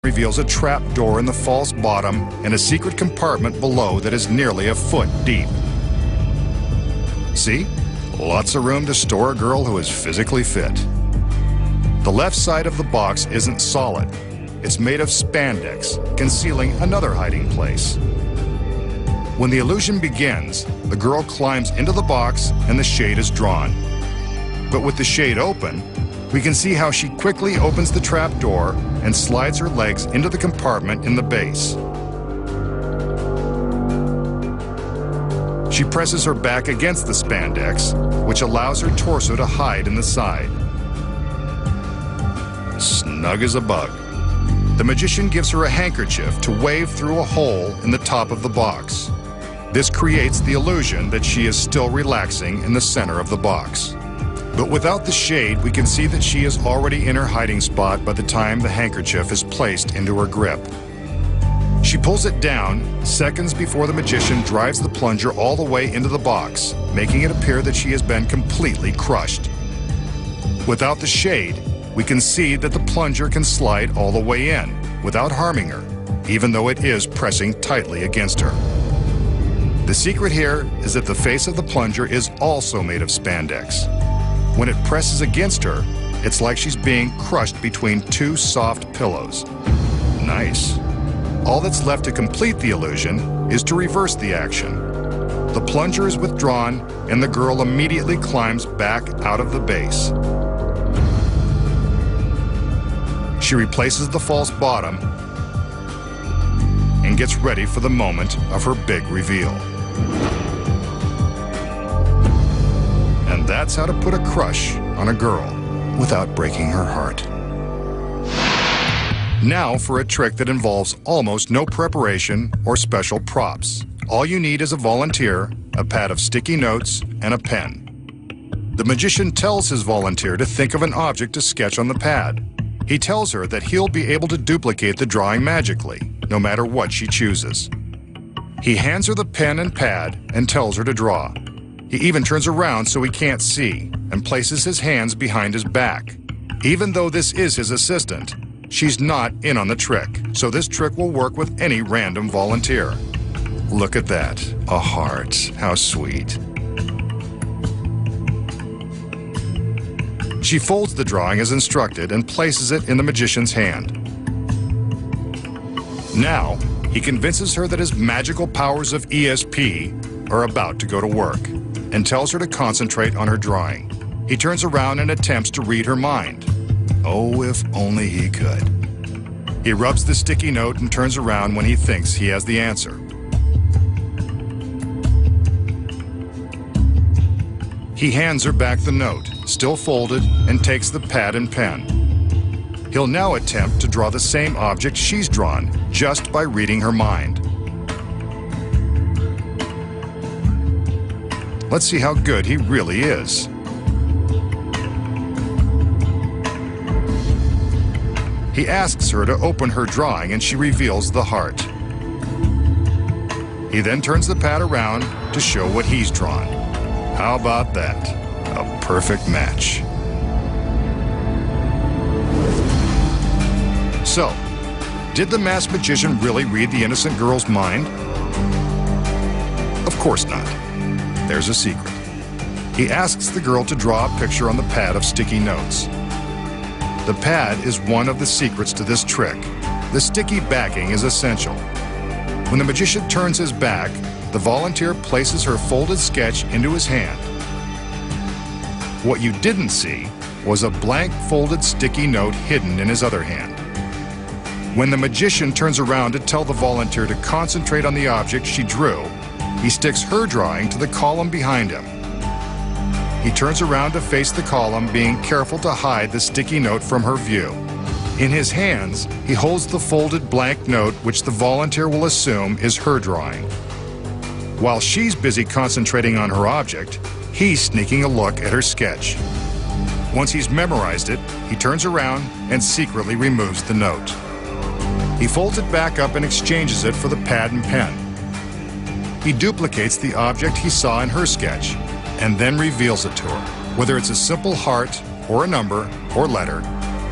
reveals a trap door in the false bottom and a secret compartment below that is nearly a foot deep. See? Lots of room to store a girl who is physically fit. The left side of the box isn't solid. It's made of spandex, concealing another hiding place. When the illusion begins, the girl climbs into the box and the shade is drawn. But with the shade open, we can see how she quickly opens the trap door and slides her legs into the compartment in the base. She presses her back against the spandex, which allows her torso to hide in the side. Snug as a bug. The magician gives her a handkerchief to wave through a hole in the top of the box. This creates the illusion that she is still relaxing in the center of the box. But without the shade, we can see that she is already in her hiding spot by the time the handkerchief is placed into her grip. She pulls it down seconds before the magician drives the plunger all the way into the box, making it appear that she has been completely crushed. Without the shade, we can see that the plunger can slide all the way in without harming her, even though it is pressing tightly against her. The secret here is that the face of the plunger is also made of spandex. When it presses against her, it's like she's being crushed between two soft pillows. Nice. All that's left to complete the illusion is to reverse the action. The plunger is withdrawn and the girl immediately climbs back out of the base. She replaces the false bottom and gets ready for the moment of her big reveal. And that's how to put a crush on a girl without breaking her heart. Now for a trick that involves almost no preparation or special props. All you need is a volunteer, a pad of sticky notes, and a pen. The magician tells his volunteer to think of an object to sketch on the pad. He tells her that he'll be able to duplicate the drawing magically, no matter what she chooses. He hands her the pen and pad and tells her to draw. He even turns around so he can't see and places his hands behind his back. Even though this is his assistant, she's not in on the trick, so this trick will work with any random volunteer. Look at that, a heart, how sweet. She folds the drawing as instructed and places it in the magician's hand. Now, he convinces her that his magical powers of ESP are about to go to work and tells her to concentrate on her drawing. He turns around and attempts to read her mind. Oh, if only he could. He rubs the sticky note and turns around when he thinks he has the answer. He hands her back the note, still folded, and takes the pad and pen. He'll now attempt to draw the same object she's drawn just by reading her mind. Let's see how good he really is. He asks her to open her drawing and she reveals the heart. He then turns the pad around to show what he's drawn. How about that? A perfect match. So, did the masked magician really read the innocent girl's mind? Of course not. There's a secret. He asks the girl to draw a picture on the pad of sticky notes. The pad is one of the secrets to this trick. The sticky backing is essential. When the magician turns his back, the volunteer places her folded sketch into his hand. What you didn't see was a blank folded sticky note hidden in his other hand. When the magician turns around to tell the volunteer to concentrate on the object she drew, he sticks her drawing to the column behind him. He turns around to face the column, being careful to hide the sticky note from her view. In his hands, he holds the folded blank note, which the volunteer will assume is her drawing. While she's busy concentrating on her object, he's sneaking a look at her sketch. Once he's memorized it, he turns around and secretly removes the note. He folds it back up and exchanges it for the pad and pen. He duplicates the object he saw in her sketch and then reveals it to her. Whether it's a simple heart or a number or letter,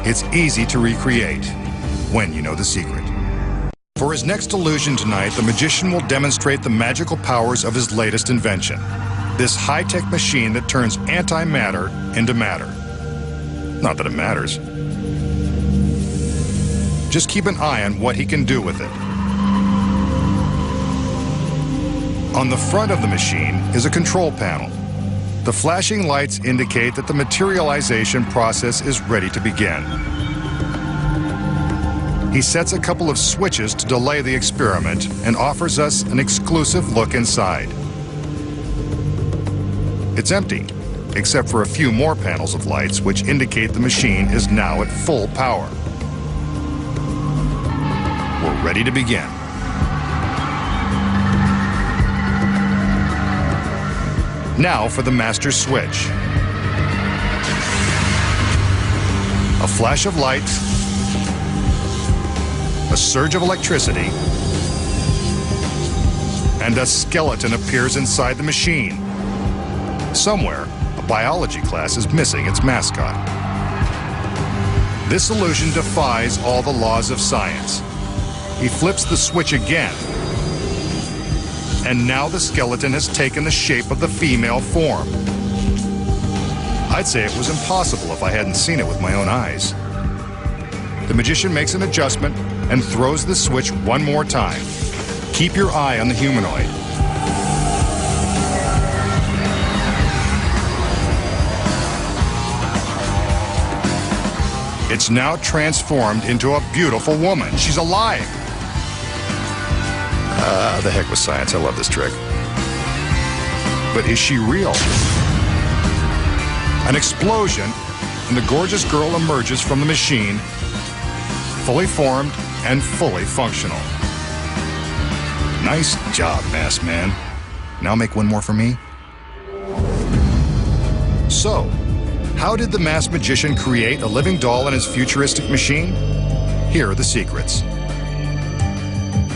it's easy to recreate. when you know the secret. For his next illusion tonight, the magician will demonstrate the magical powers of his latest invention, this high-tech machine that turns antimatter into matter. Not that it matters. Just keep an eye on what he can do with it. On the front of the machine is a control panel. The flashing lights indicate that the materialization process is ready to begin. He sets a couple of switches to delay the experiment and offers us an exclusive look inside. It's empty, except for a few more panels of lights which indicate the machine is now at full power. We're ready to begin. Now for the master switch. A flash of light, a surge of electricity, and a skeleton appears inside the machine. Somewhere, a biology class is missing its mascot. This illusion defies all the laws of science. He flips the switch again, and now the skeleton has taken the shape of the female form. I'd say it was impossible if I hadn't seen it with my own eyes. The magician makes an adjustment and throws the switch one more time. Keep your eye on the humanoid. It's now transformed into a beautiful woman. She's alive. The heck with science. I love this trick. But is she real? An explosion, and the gorgeous girl emerges from the machine, fully formed and fully functional. Nice job, Masked Man. Now make one more for me. So, how did the masked magician create a living doll in his futuristic machine? Here are the secrets.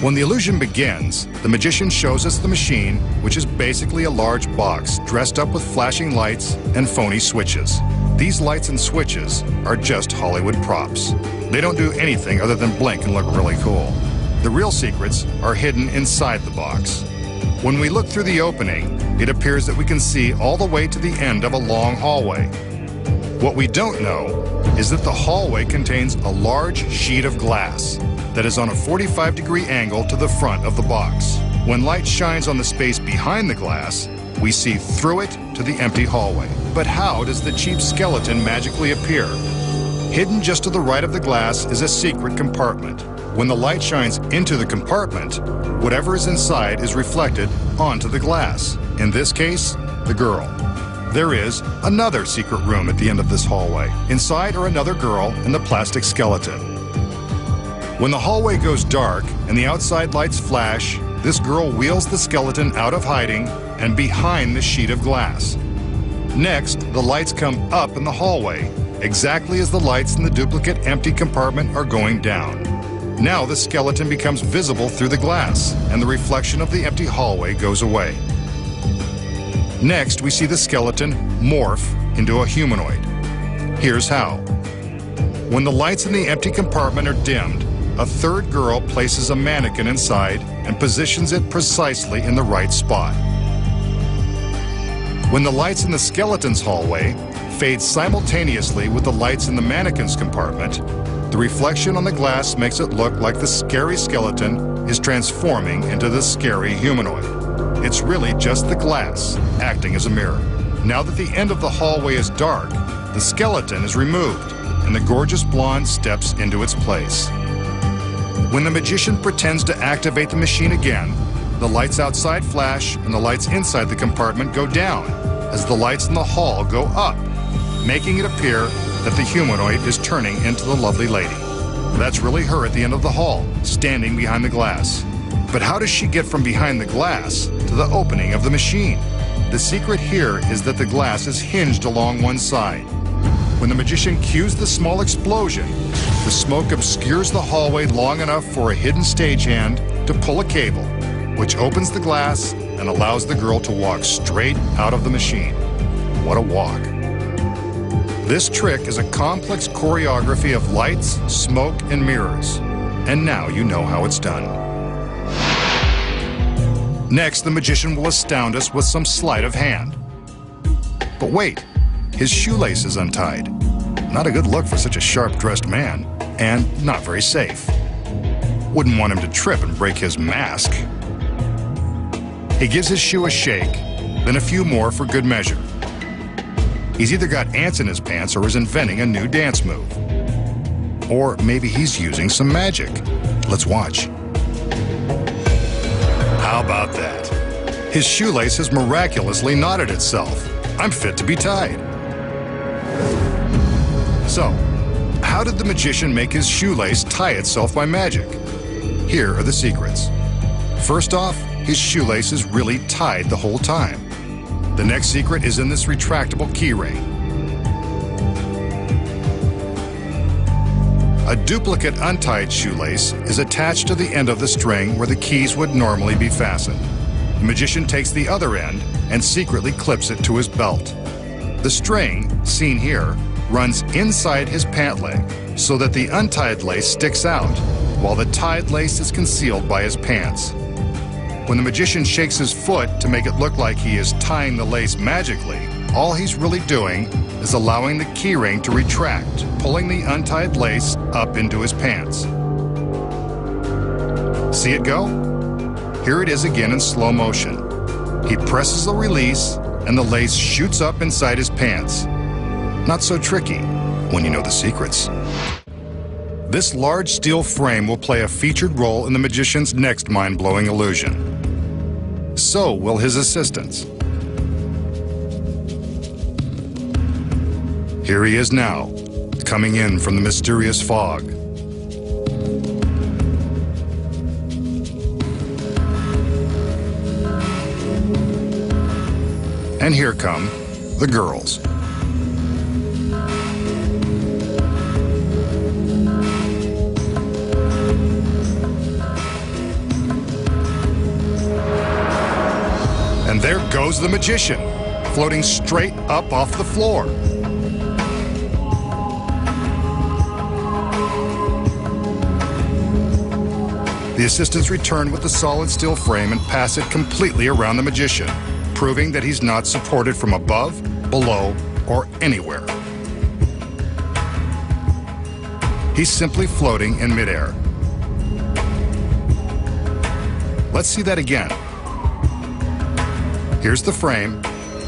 When the illusion begins, the magician shows us the machine, which is basically a large box dressed up with flashing lights and phony switches. These lights and switches are just Hollywood props. They don't do anything other than blink and look really cool. The real secrets are hidden inside the box. When we look through the opening, it appears that we can see all the way to the end of a long hallway. What we don't know is that the hallway contains a large sheet of glass that is on a 45-degree angle to the front of the box. When light shines on the space behind the glass, we see through it to the empty hallway. But how does the cheap skeleton magically appear? Hidden just to the right of the glass is a secret compartment. When the light shines into the compartment, whatever is inside is reflected onto the glass. In this case, the girl. There is another secret room at the end of this hallway. Inside are another girl and the plastic skeleton. When the hallway goes dark and the outside lights flash, this girl wheels the skeleton out of hiding and behind the sheet of glass. Next, the lights come up in the hallway, exactly as the lights in the duplicate empty compartment are going down. Now the skeleton becomes visible through the glass, and the reflection of the empty hallway goes away. Next, we see the skeleton morph into a humanoid. Here's how. When the lights in the empty compartment are dimmed, a third girl places a mannequin inside and positions it precisely in the right spot. When the lights in the skeleton's hallway fade simultaneously with the lights in the mannequin's compartment, the reflection on the glass makes it look like the scary skeleton is transforming into the scary humanoid. It's really just the glass acting as a mirror. Now that the end of the hallway is dark, the skeleton is removed and the gorgeous blonde steps into its place. When the magician pretends to activate the machine again, the lights outside flash and the lights inside the compartment go down as the lights in the hall go up, making it appear that the humanoid is turning into the lovely lady. That's really her at the end of the hall, standing behind the glass. But how does she get from behind the glass to the opening of the machine? The secret here is that the glass is hinged along one side. When the magician cues the small explosion, the smoke obscures the hallway long enough for a hidden stagehand to pull a cable, which opens the glass and allows the girl to walk straight out of the machine. What a walk. This trick is a complex choreography of lights, smoke, and mirrors. And now you know how it's done. Next, the magician will astound us with some sleight of hand. But wait, his shoelace is untied. Not a good look for such a sharp-dressed man, and not very safe. Wouldn't want him to trip and break his mask. He gives his shoe a shake, then a few more for good measure. He's either got ants in his pants or is inventing a new dance move. Or maybe he's using some magic. Let's watch. How about that? His shoelace has miraculously knotted itself. I'm fit to be tied. So, how did the magician make his shoelace tie itself by magic? Here are the secrets. First off, his shoelace is really tied the whole time. The next secret is in this retractable key ring. A duplicate untied shoelace is attached to the end of the string where the keys would normally be fastened. The magician takes the other end and secretly clips it to his belt. The string, seen here, runs inside his pant leg so that the untied lace sticks out, while the tied lace is concealed by his pants. When the magician shakes his foot to make it look like he is tying the lace magically, all he's really doing is allowing the keyring to retract, pulling the untied lace up into his pants. See it go? Here it is again in slow motion. He presses the release and the lace shoots up inside his pants. Not so tricky when you know the secrets. This large steel frame will play a featured role in the magician's next mind-blowing illusion. So will his assistants. Here he is now, coming in from the mysterious fog. And here come the girls. And there goes the magician, floating straight up off the floor. The assistants return with the solid steel frame and pass it completely around the magician, proving that he's not supported from above, below, or anywhere. He's simply floating in midair. Let's see that again. Here's the frame,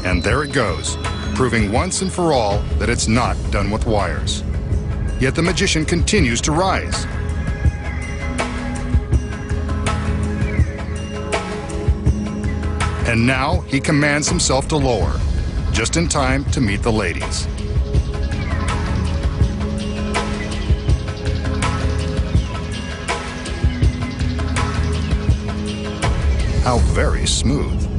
and there it goes, proving once and for all that it's not done with wires. Yet the magician continues to rise. And now he commands himself to lower, just in time to meet the ladies. How very smooth.